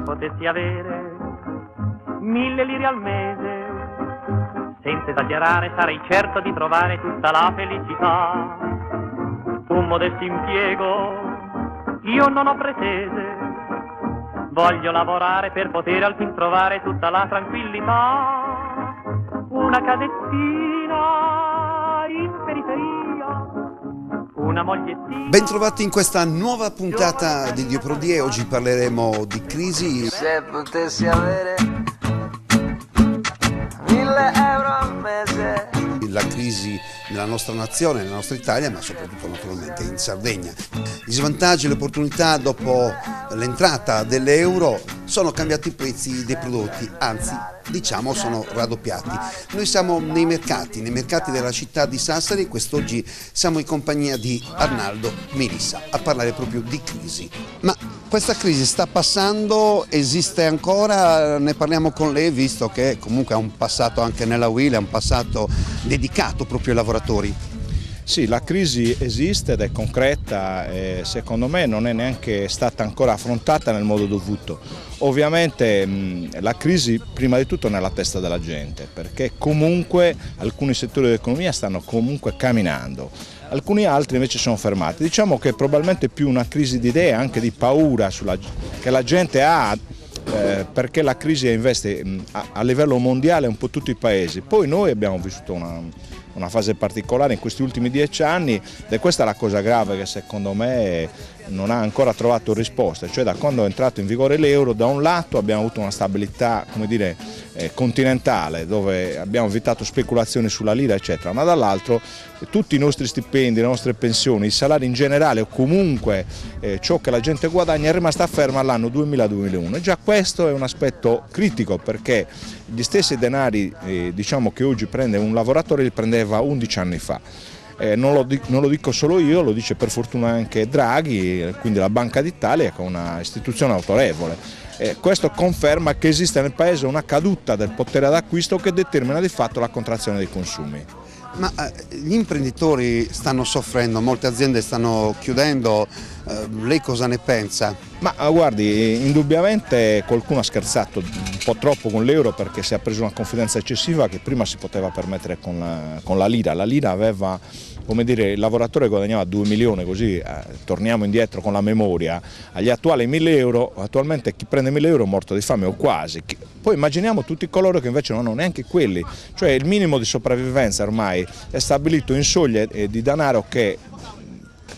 Se potessi avere 1000 lire al mese, senza esagerare sarei certo di trovare tutta la felicità. Un modesto impiego io non ho pretese, voglio lavorare per poter al fin trovare tutta la tranquillità. Una casettina in periferia, una mogliettina. Bentrovati in questa nuova puntata di Dio Pro Die. Oggi parleremo di crisi. Se potessi avere 1000 euro al mese. La crisi nella nostra nazione, nella nostra Italia, ma soprattutto naturalmente in Sardegna. Gli svantaggi e le opportunità dopo l'entrata dell'euro: sono cambiati i prezzi dei prodotti, anzi diciamo sono raddoppiati. Noi siamo nei mercati della città di Sassari e quest'oggi siamo in compagnia di Arnaldo Melissa a parlare proprio di crisi. Ma questa crisi sta passando, esiste ancora? Ne parliamo con lei, visto che comunque ha un passato anche nella UIL, è un passato dedicato proprio ai lavoratori. Sì, la crisi esiste ed è concreta e secondo me non è neanche stata ancora affrontata nel modo dovuto. Ovviamente la crisi prima di tutto è nella testa della gente, perché comunque alcuni settori dell'economia stanno comunque camminando, alcuni altri invece sono fermati. Diciamo che probabilmente è più una crisi di idee, anche di paura che la gente ha, perché la crisi investe a livello mondiale un po' tutti i paesi. Poi noi abbiamo vissuto una fase particolare in questi ultimi 10 anni ed è questa la cosa grave che secondo me non ha ancora trovato risposta, cioè da quando è entrato in vigore l'euro da un lato abbiamo avuto una stabilità, come dire, continentale, dove abbiamo evitato speculazioni sulla lira eccetera, ma dall'altro tutti i nostri stipendi, le nostre pensioni, i salari in generale o comunque ciò che la gente guadagna è rimasta ferma all'anno 2000-2001 e già questo è un aspetto critico, perché gli stessi denari diciamo che oggi prende un lavoratore li prendeva 11 anni fa. Non lo dico solo io, lo dice per fortuna anche Draghi, quindi la Banca d'Italia, che è una istituzione autorevole. Questo conferma che esiste nel Paese una caduta del potere d'acquisto che determina di fatto la contrazione dei consumi. Ma gli imprenditori stanno soffrendo, molte aziende stanno chiudendo, lei cosa ne pensa? Ma guardi, indubbiamente qualcuno ha scherzato un po' troppo con l'euro, perché si è preso una confidenza eccessiva che prima si poteva permettere con la lira. La lira aveva, come dire, il lavoratore guadagnava 2 milioni, così torniamo indietro con la memoria, agli attuali 1000 euro, attualmente chi prende 1000 euro è morto di fame o quasi. Poi immaginiamo tutti coloro che invece non hanno neanche quelli, cioè il minimo di sopravvivenza ormai è stabilito in soglie di denaro che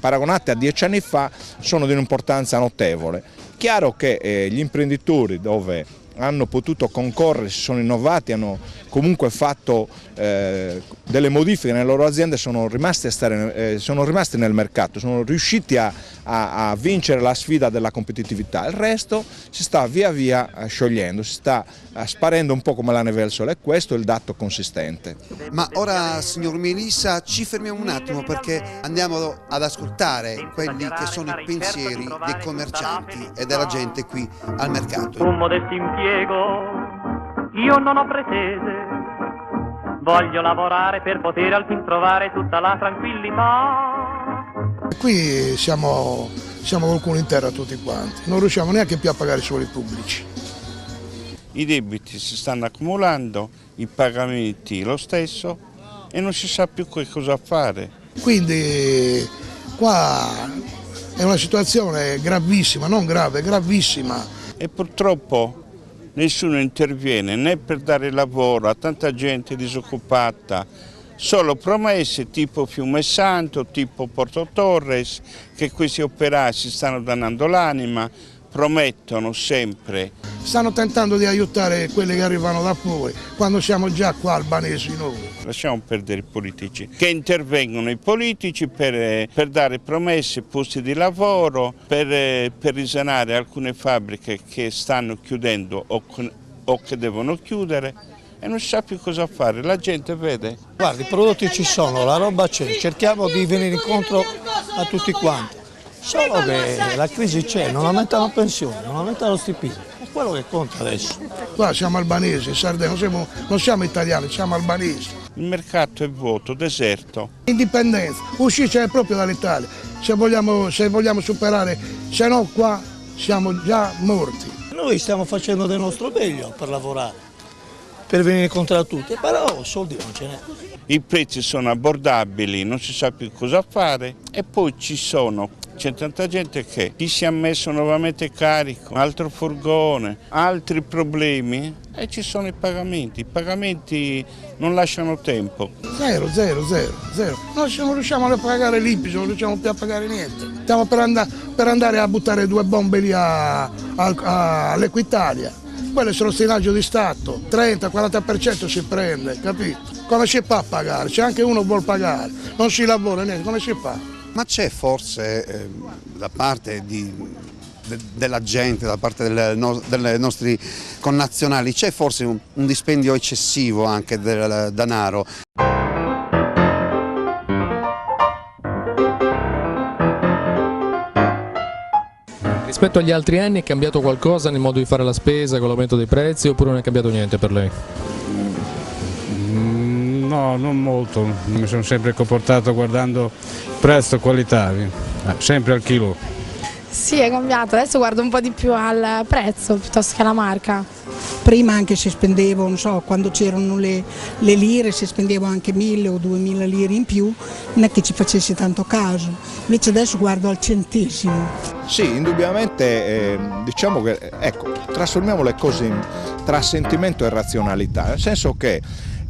paragonate a 10 anni fa sono di un'importanza notevole. Chiaro che gli imprenditori dove hanno potuto concorrere, si sono innovati, hanno comunque fatto delle modifiche nelle loro aziende, sono rimasti nel mercato, sono riusciti a vincere la sfida della competitività. Il resto si sta via via sciogliendo, si sta sparendo un po' come la neve al sole, e questo è il dato consistente. Ma ora, signor Melissa, ci fermiamo un attimo perché andiamo ad ascoltare quelli che sono i pensieri dei commercianti e della gente qui al mercato. Un modesto impiego io non ho pretese, voglio lavorare per poter al fin trovare tutta la tranquillità. Qui siamo col culo in terra tutti quanti, non riusciamo neanche più a pagare solo i pubblici. I debiti si stanno accumulando, i pagamenti lo stesso e non si sa più che cosa fare. Quindi qua è una situazione gravissima, non grave, gravissima. E purtroppo nessuno interviene né per dare lavoro a tanta gente disoccupata, solo promesse tipo Fiume Santo, tipo Porto Torres, che questi operai si stanno dannando l'anima, promettono sempre. Stanno tentando di aiutare quelli che arrivano da fuori, quando siamo già qua albanesi noi. Lasciamo perdere i politici, che intervengono i politici per dare promesse, posti di lavoro, per risanare alcune fabbriche che stanno chiudendo o che devono chiudere, e non si sa più cosa fare, la gente vede. Guardi, i prodotti ci sono, la roba c'è, cerchiamo di venire incontro a tutti quanti. Solo che la crisi c'è, non aumentano pensioni, non aumentano stipendi, è quello che conta adesso. Qua siamo albanesi, Sardegna, non siamo italiani, siamo albanesi. Il mercato è vuoto, deserto. Indipendenza, uscire proprio dall'Italia, se vogliamo superare, se no qua siamo già morti. noi stiamo facendo del nostro meglio per lavorare, per venire incontro a tutti, però soldi non ce n'è. I prezzi sono abbordabili, non si sa più cosa fare e poi c'è tanta gente che chi si è messo nuovamente carico, altro furgone, altri problemi e ci sono i pagamenti non lasciano tempo. Zero. Noi non riusciamo a pagare l'IPI, non riusciamo più a pagare niente. Stiamo per andare a buttare 2 bombe lì all'Equitalia. Quello è solo stinaggio di Stato, 30-40% si prende, capito? Come si fa a pagare? C'è anche uno che vuol pagare, non si lavora niente, come si fa? Ma c'è forse da parte della gente, da parte dei nostri connazionali, c'è forse un dispendio eccessivo anche del denaro? Rispetto agli altri anni è cambiato qualcosa nel modo di fare la spesa con l'aumento dei prezzi oppure non è cambiato niente per lei? No, non molto, mi sono sempre comportato guardando prezzo e qualità, sempre al chilo. Sì, è cambiato, adesso guardo un po' di più al prezzo piuttosto che alla marca. Prima anche si spendevo, non so, quando c'erano le lire si spendeva anche 1000 o 2000 lire in più, non è che ci facessi tanto caso, invece adesso guardo al centesimo. Sì, indubbiamente diciamo che, ecco, trasformiamo le cose tra sentimento e razionalità, nel senso che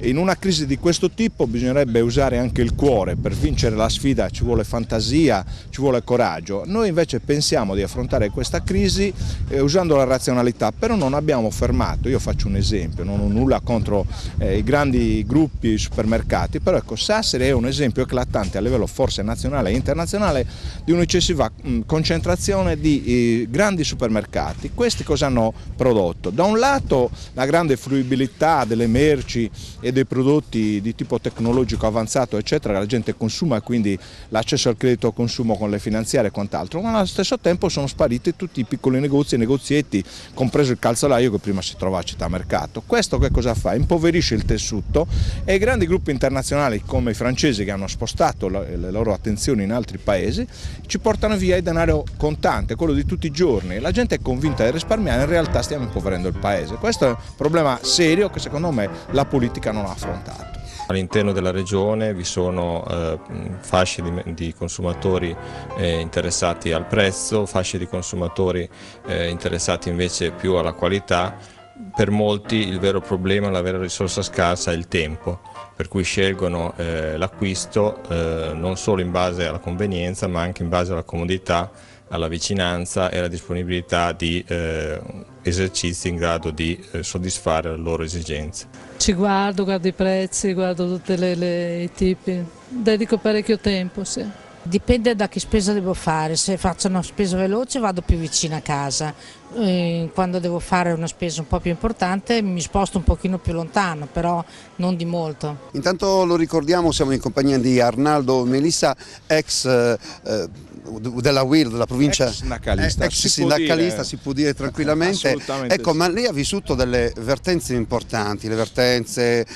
in una crisi di questo tipo bisognerebbe usare anche il cuore, per vincere la sfida ci vuole fantasia, ci vuole coraggio. Noi invece pensiamo di affrontare questa crisi usando la razionalità, però non abbiamo fermato. Io faccio un esempio, non ho nulla contro i grandi gruppi, i supermercati, però ecco, Sassari è un esempio eclatante a livello forse nazionale e internazionale di un'eccessiva concentrazione di grandi supermercati. Questi cosa hanno prodotto? Da un lato la grande fruibilità delle merci e dei prodotti di tipo tecnologico avanzato eccetera, che la gente consuma e quindi l'accesso al credito al consumo con le finanziarie e quant'altro, ma allo stesso tempo sono spariti tutti i piccoli negozi e negozietti, compreso il calzolaio che prima si trovava a Città Mercato. Questo che cosa fa? Impoverisce il tessuto e i grandi gruppi internazionali come i francesi, che hanno spostato le loro attenzioni in altri paesi, ci portano via il denaro contante, quello di tutti i giorni. La gente è convinta di risparmiare, in realtà stiamo impoverendo il paese. Questo è un problema serio che secondo me la politica non ha affrontato. All'interno della regione vi sono fasce di consumatori interessati al prezzo, fasce di consumatori interessati invece più alla qualità. Per molti il vero problema, la vera risorsa scarsa è il tempo, per cui scelgono l'acquisto non solo in base alla convenienza ma anche in base alla comodità, alla vicinanza e alla disponibilità di esercizi in grado di soddisfare le loro esigenze. Ci guardo i prezzi, guardo tutti i tipi, dedico parecchio tempo, sì. Dipende da che spesa devo fare, se faccio una spesa veloce vado più vicino a casa, quando devo fare una spesa un po' più importante mi sposto un pochino più lontano, però non di molto. Intanto lo ricordiamo, siamo in compagnia di Arnaldo Melissa, ex della UIR, della provincia, ex sindacalista, si può dire tranquillamente. Ecco, ma lei ha vissuto delle vertenze importanti, le vertenze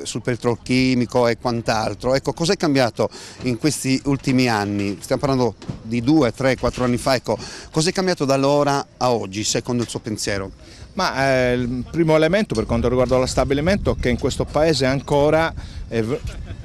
sul petrolchimico e quant'altro. Ecco, cos'è cambiato in questi ultimi anni? Stiamo parlando di 2, 3, 4 anni fa. Ecco, cos'è cambiato da allora a oggi, secondo il suo pensiero? Ma il primo elemento per quanto riguarda lo stabilimento è che in questo paese ancora,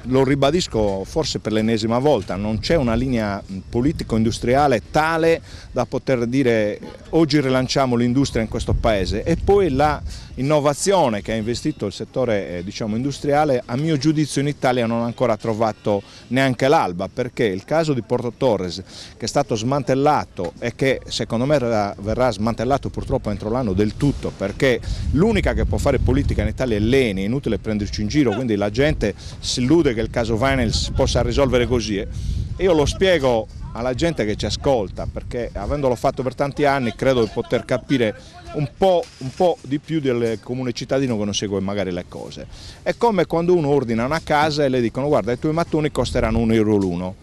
lo ribadisco forse per l'ennesima volta, non c'è una linea politico-industriale tale da poter dire oggi rilanciamo l'industria in questo paese, e poi la innovazione che ha investito il settore industriale a mio giudizio in Italia non ha ancora trovato neanche l'alba, perché il caso di Porto Torres, che è stato smantellato e che secondo me verrà smantellato purtroppo entro l'anno del tutto, perché l'unica che può fare politica in Italia è l'ENI, è inutile prenderci in giro, quindi la gente si illude che il caso Vinyls si possa risolvere così. Io lo spiego alla gente che ci ascolta, perché avendolo fatto per tanti anni credo di poter capire un po' di più del comune cittadino che non segue magari le cose. È come quando uno ordina una casa e le dicono guarda, i tuoi mattoni costeranno €1 l'uno,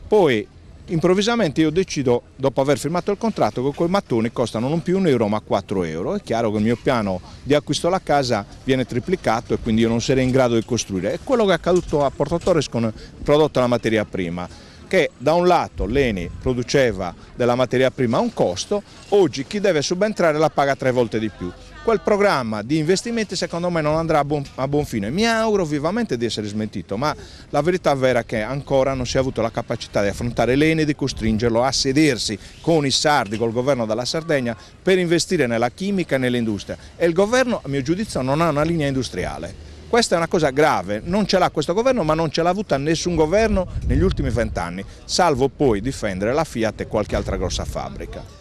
poi improvvisamente io decido, dopo aver firmato il contratto, che quei mattoni costano non più €1 ma €4. È chiaro che il mio piano di acquisto della casa viene triplicato e quindi io non sarei in grado di costruire. È quello che è accaduto a Porto Torres con il prodotto della materia prima. che da un lato l'ENI produceva della materia prima a un costo, oggi chi deve subentrare la paga 3 volte di più. Quel programma di investimenti secondo me non andrà a buon fine. Mi auguro vivamente di essere smentito, ma la verità vera è che ancora non si è avuto la capacità di affrontare l'ENI e di costringerlo a sedersi con i sardi, col governo della Sardegna, per investire nella chimica e nell'industria. E il governo, a mio giudizio, non ha una linea industriale. Questa è una cosa grave, non ce l'ha questo governo, ma non ce l'ha avuta nessun governo negli ultimi 20 anni, salvo poi difendere la Fiat e qualche altra grossa fabbrica.